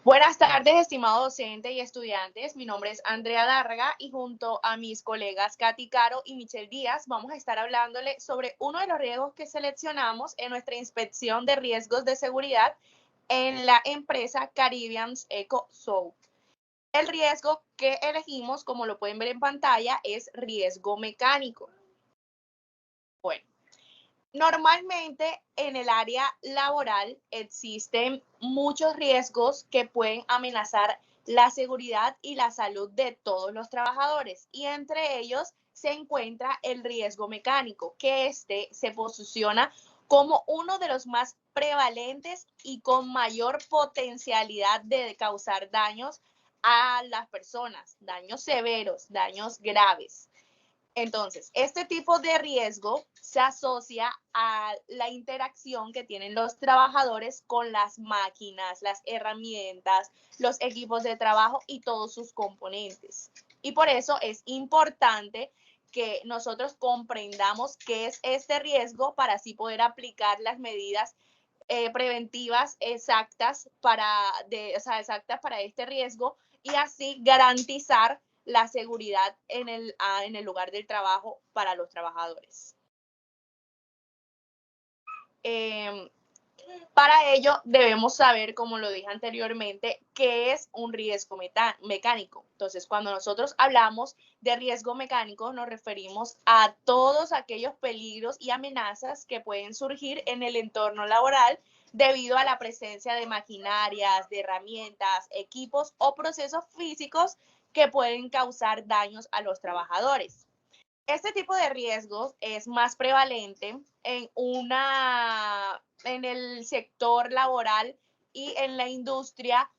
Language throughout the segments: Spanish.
Buenas tardes, estimado docente y estudiantes. Mi nombre es Andrea Dárraga y junto a mis colegas Katy Caro y Michelle Díaz vamos a estar hablándole sobre uno de los riesgos que seleccionamos en nuestra inspección de riesgos de seguridad en la empresa Caribbean's Eco Soap. El riesgo que elegimos, como lo pueden ver en pantalla, es riesgo mecánico. Bueno, normalmente en el área laboral existen muchos riesgos que pueden amenazar la seguridad y la salud de todos los trabajadores y entre ellos se encuentra el riesgo mecánico, que se posiciona como uno de los más prevalentes y con mayor potencialidad de causar daños a las personas, daños severos, daños graves. Entonces, este tipo de riesgo se asocia a la interacción que tienen los trabajadores con las máquinas, las herramientas, los equipos de trabajo y todos sus componentes. Y por eso es importante que nosotros comprendamos qué es este riesgo para así poder aplicar las medidas preventivas exactas exactas para este riesgo y así garantizar la seguridad en el lugar del trabajo para los trabajadores. Para ello debemos saber, como lo dije anteriormente, qué es un riesgo mecánico. Entonces, cuando nosotros hablamos de riesgo mecánico, nos referimos a todos aquellos peligros y amenazas que pueden surgir en el entorno laboral debido a la presencia de maquinarias, de herramientas, equipos o procesos físicos que pueden causar daños a los trabajadores. Este tipo de riesgos es más prevalente en el sector laboral y en la industria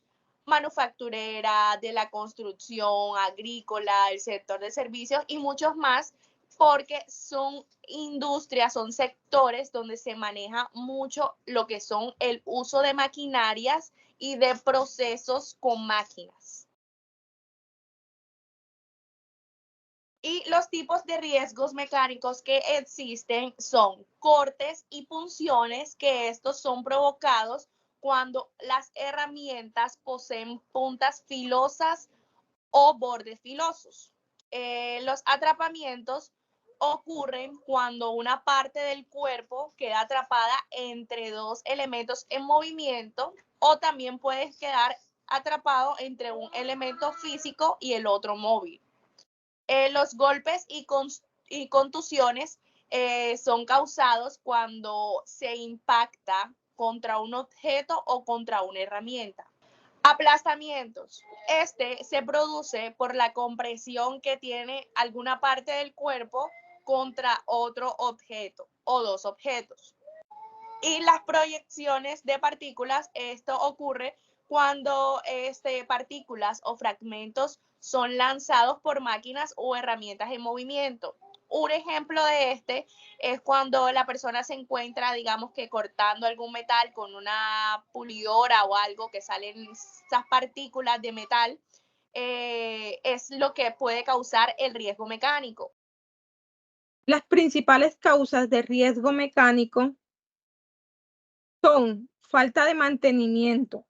manufacturera, de la construcción, agrícola, el sector de servicios y muchos más, porque son industrias, son sectores donde se maneja mucho lo que son el uso de maquinarias y de procesos con máquinas. Y los tipos de riesgos mecánicos que existen son cortes y punciones, que estos son provocados cuando las herramientas poseen puntas filosas o bordes filosos. Los atrapamientos ocurren cuando una parte del cuerpo queda atrapada entre dos elementos en movimiento o también puede quedar atrapado entre un elemento físico y el otro móvil. Los golpes y contusiones son causados cuando se impacta contra un objeto o contra una herramienta. Aplastamientos. Este se produce por la compresión que tiene alguna parte del cuerpo contra otro objeto o dos objetos. Y las proyecciones de partículas, esto ocurre cuando partículas o fragmentos son lanzados por máquinas o herramientas en movimiento. Un ejemplo de es cuando la persona se encuentra, digamos que cortando algún metal con una pulidora o algo que salen esas partículas de metal, es lo que puede causar el riesgo mecánico. Las principales causas de riesgo mecánico son falta de mantenimiento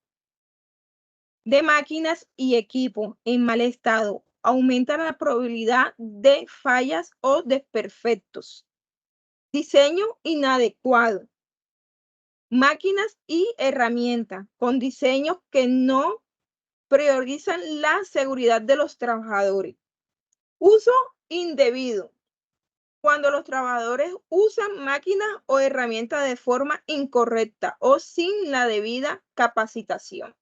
de máquinas y equipo en mal estado, aumenta la probabilidad de fallas o desperfectos, diseño inadecuado, máquinas y herramientas con diseños que no priorizan la seguridad de los trabajadores, uso indebido. Cuando los trabajadores usan máquinas o herramientas de forma incorrecta o sin la debida capacitación.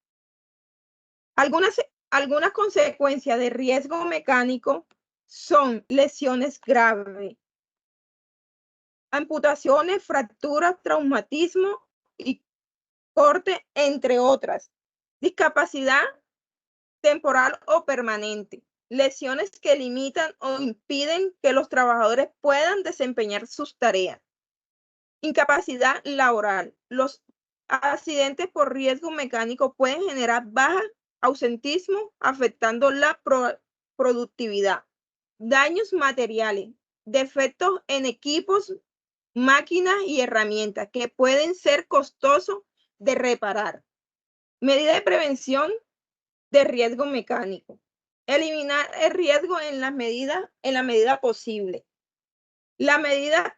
Algunas consecuencias de riesgo mecánico son lesiones graves, amputaciones, fracturas, traumatismo y corte, entre otras. Discapacidad temporal o permanente. Lesiones que limitan o impiden que los trabajadores puedan desempeñar sus tareas. Incapacidad laboral. Los accidentes por riesgo mecánico pueden generar baja ausentismo, afectando la productividad. Daños materiales. Defectos en equipos, máquinas y herramientas que pueden ser costosos de reparar. Medidas de prevención de riesgo mecánico. Eliminar el riesgo en la medida posible. Las medidas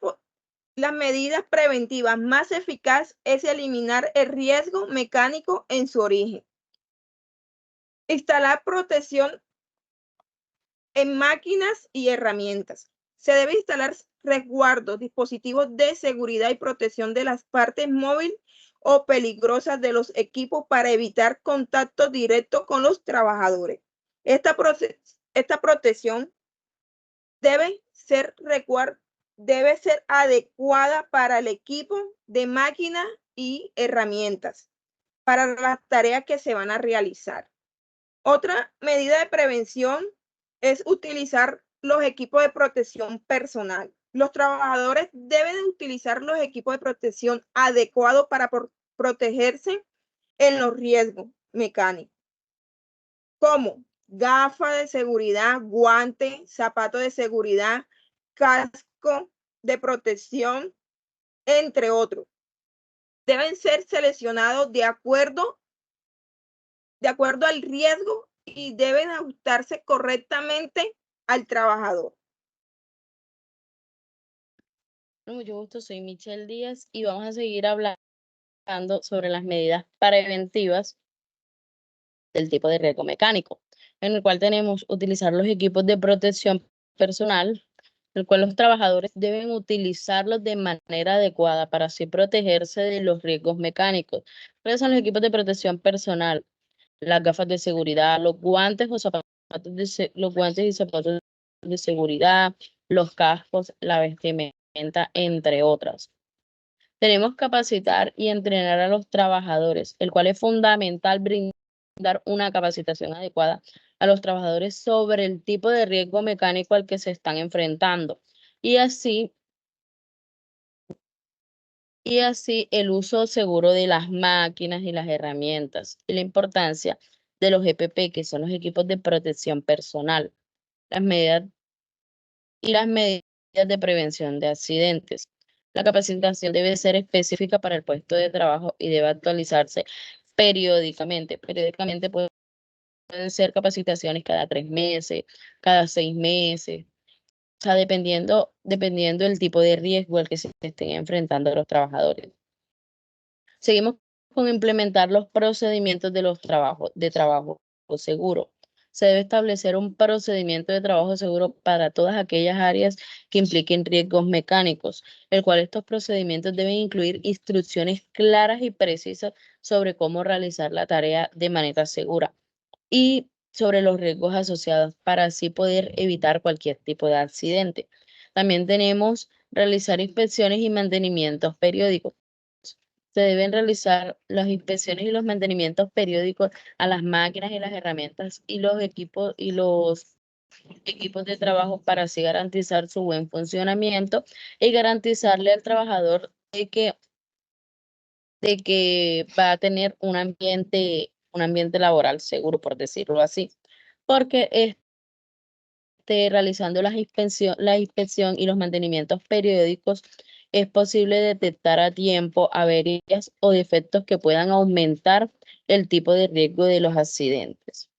preventivas más eficaces es eliminar el riesgo mecánico en su origen. Instalar protección en máquinas y herramientas. Se debe instalar resguardos, dispositivos de seguridad y protección de las partes móviles o peligrosas de los equipos para evitar contacto directo con los trabajadores. Esta protección debe ser adecuada para el equipo de máquinas y herramientas para las tareas que se van a realizar. Otra medida de prevención es utilizar los equipos de protección personal. Los trabajadores deben utilizar los equipos de protección adecuados para protegerse en los riesgos mecánicos, como gafas de seguridad, guantes, zapatos de seguridad, casco de protección, entre otros. Deben ser seleccionados de acuerdo al riesgo y deben ajustarse correctamente al trabajador. Mucho gusto, soy Michelle Díaz y vamos a seguir hablando sobre las medidas preventivas del tipo de riesgo mecánico, en el cual tenemos utilizar los equipos de protección personal, el cual los trabajadores deben utilizarlos de manera adecuada para así protegerse de los riesgos mecánicos. ¿Cuáles son los equipos de protección personal? Las gafas de seguridad, los guantes o zapatos los guantes y zapatos de seguridad, los cascos, la vestimenta, entre otras. Tenemos que capacitar y entrenar a los trabajadores, el cual es fundamental brindar una capacitación adecuada a los trabajadores sobre el tipo de riesgo mecánico al que se están enfrentando. Y así el uso seguro de las máquinas y las herramientas y la importancia de los EPP, que son los equipos de protección personal, las medidas de prevención de accidentes. La capacitación debe ser específica para el puesto de trabajo y debe actualizarse periódicamente. Periódicamente pueden ser capacitaciones cada 3 meses, cada 6 meses, o sea, dependiendo del tipo de riesgo al que se estén enfrentando los trabajadores. Seguimos con implementar los procedimientos de trabajo seguro. Se debe establecer un procedimiento de trabajo seguro para todas aquellas áreas que impliquen riesgos mecánicos, el cual estos procedimientos deben incluir instrucciones claras y precisas sobre cómo realizar la tarea de manera segura y sobre los riesgos asociados para así poder evitar cualquier tipo de accidente. También tenemos realizar inspecciones y mantenimientos periódicos. Se deben realizar las inspecciones y los mantenimientos periódicos a las máquinas y las herramientas y los equipos de trabajo para así garantizar su buen funcionamiento y garantizarle al trabajador de que va a tener un ambiente laboral seguro, por decirlo así, porque realizando la inspección y los mantenimientos periódicos, es posible detectar a tiempo averías o defectos que puedan aumentar el tipo de riesgo de los accidentes.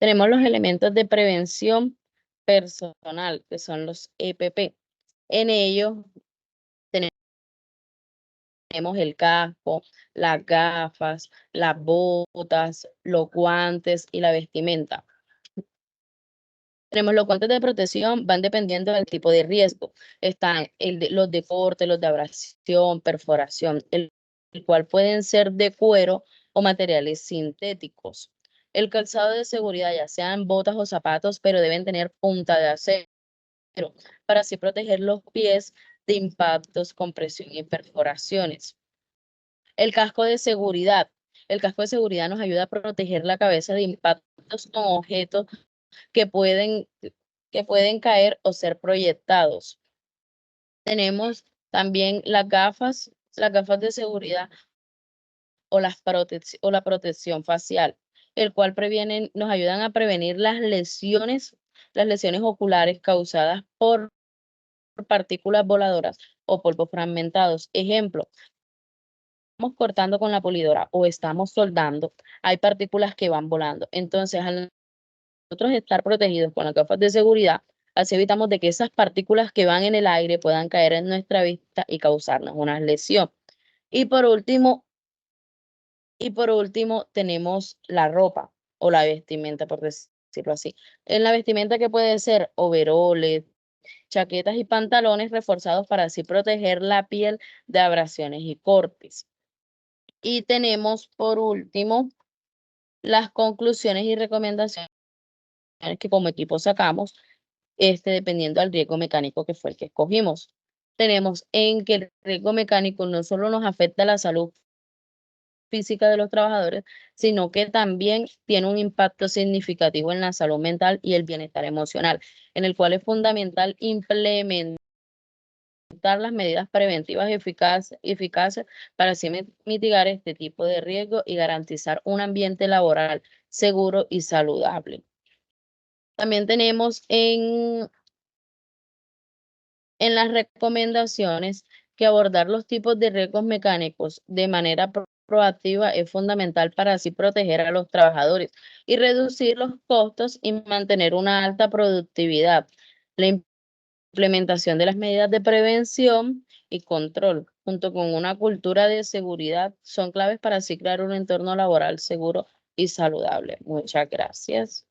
Tenemos los elementos de prevención personal, que son los EPP. En ellos tenemos el casco, las gafas, las botas, los guantes y la vestimenta. Tenemos los guantes de protección, van dependiendo del tipo de riesgo. Están los de corte, los de abrasión, perforación, el cual pueden ser de cuero o materiales sintéticos. El calzado de seguridad, ya sean botas o zapatos, pero deben tener punta de acero para así proteger los pies de impactos, compresión y perforaciones. El casco de seguridad. El casco de seguridad nos ayuda a proteger la cabeza de impactos con objetos que pueden caer o ser proyectados. Tenemos también las gafas de seguridad o la protección facial, el cual nos ayudan a prevenir las lesiones oculares causadas por partículas voladoras o polvos fragmentados. Ejemplo, estamos cortando con la pulidora o estamos soldando, hay partículas que van volando. Entonces, al nosotros estar protegidos con las gafas de seguridad, así evitamos de que esas partículas que van en el aire puedan caer en nuestra vista y causarnos una lesión. Y por último, tenemos la ropa o la vestimenta, por decirlo así. En la vestimenta que puede ser overoles, chaquetas y pantalones reforzados para así proteger la piel de abrasiones y cortes. Y tenemos por último las conclusiones y recomendaciones que como equipo sacamos, dependiendo del riesgo mecánico que fue el que escogimos. Tenemos en que el riesgo mecánico no solo nos afecta a la salud física de los trabajadores, sino que también tiene un impacto significativo en la salud mental y el bienestar emocional, en el cual es fundamental implementar las medidas preventivas eficaces para así mitigar este tipo de riesgo y garantizar un ambiente laboral seguro y saludable. También tenemos en las recomendaciones que abordar los tipos de riesgos mecánicos de manera proactiva es fundamental para así proteger a los trabajadores y reducir los costos y mantener una alta productividad. La implementación de las medidas de prevención y control, junto con una cultura de seguridad, son claves para así crear un entorno laboral seguro y saludable. Muchas gracias.